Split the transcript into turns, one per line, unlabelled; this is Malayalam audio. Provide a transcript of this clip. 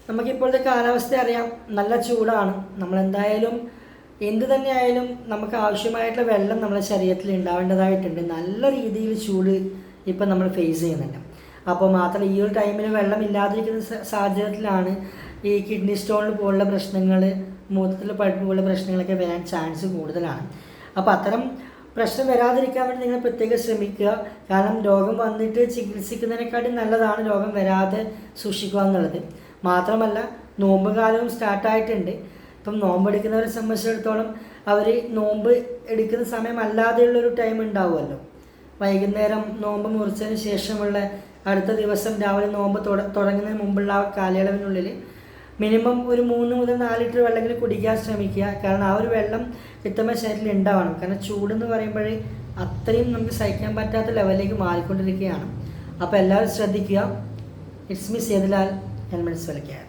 നമുക്കിപ്പോഴത്തെ കാലാവസ്ഥ അറിയാം, നല്ല ചൂടാണ്. നമ്മളെന്തായാലും എന്ത് തന്നെയായാലും നമുക്ക് ആവശ്യമായിട്ടുള്ള വെള്ളം നമ്മുടെ ശരീരത്തിൽ ഉണ്ടാവേണ്ടതായിട്ടുണ്ട്. നല്ല രീതിയിൽ ചൂട് ഇപ്പം നമ്മൾ ഫേസ് ചെയ്യുന്നുണ്ട്. അപ്പോൾ മാത്രം ഈ ഒരു ടൈമിൽ വെള്ളം ഇല്ലാതിരിക്കുന്ന സാഹചര്യത്തിലാണ് ഈ കിഡ്നി സ്റ്റോൺ പോലുള്ള പ്രശ്നങ്ങൾ, മൂത്രത്തിൽ പഴുപ്പ് പോലുള്ള പ്രശ്നങ്ങളൊക്കെ വരാൻ ചാൻസ് കൂടുതലാണ്. അപ്പോൾ അത്തരം പ്രശ്നം വരാതിരിക്കാൻ വേണ്ടി നിങ്ങൾ പ്രത്യേകം ശ്രമിക്കുക. കാരണം രോഗം വന്നിട്ട് ചികിത്സിക്കുന്നതിനെക്കാട്ടും നല്ലതാണ് രോഗം വരാതെ സൂക്ഷിക്കുക എന്നുള്ളത്. മാത്രമല്ല നോമ്പ് കാലവും സ്റ്റാർട്ടായിട്ടുണ്ട്. ഇപ്പം നോമ്പ് എടുക്കുന്നവരെ സംബന്ധിച്ചിടത്തോളം അവർ നോമ്പ് എടുക്കുന്ന സമയം അല്ലാതെയുള്ളൊരു ടൈം ഉണ്ടാവുമല്ലോ. വൈകുന്നേരം നോമ്പ് മുറിച്ചതിന് ശേഷമുള്ള അടുത്ത ദിവസം രാവിലെ നോമ്പ് തുടങ്ങുന്നതിന് മുമ്പുള്ള ആ കാലയളവിനുള്ളിൽ മിനിമം ഒരു 3 മുതൽ 4 ലിറ്റർ വെള്ളമെങ്കിലും കുടിക്കാൻ ശ്രമിക്കുക. കാരണം ആ ഒരു വെള്ളം വ്യക്തമായ ശരീരത്തിൽ ഉണ്ടാവണം. കാരണം ചൂടെന്ന് പറയുമ്പോൾ അത്രയും നമുക്ക് സഹിക്കാൻ പറ്റാത്ത ലെവലിലേക്ക് മാറിക്കൊണ്ടിരിക്കുകയാണ്. അപ്പോൾ എല്ലാവരും ശ്രദ്ധിക്കുക. It's me Sethulal, helmets Wellcare.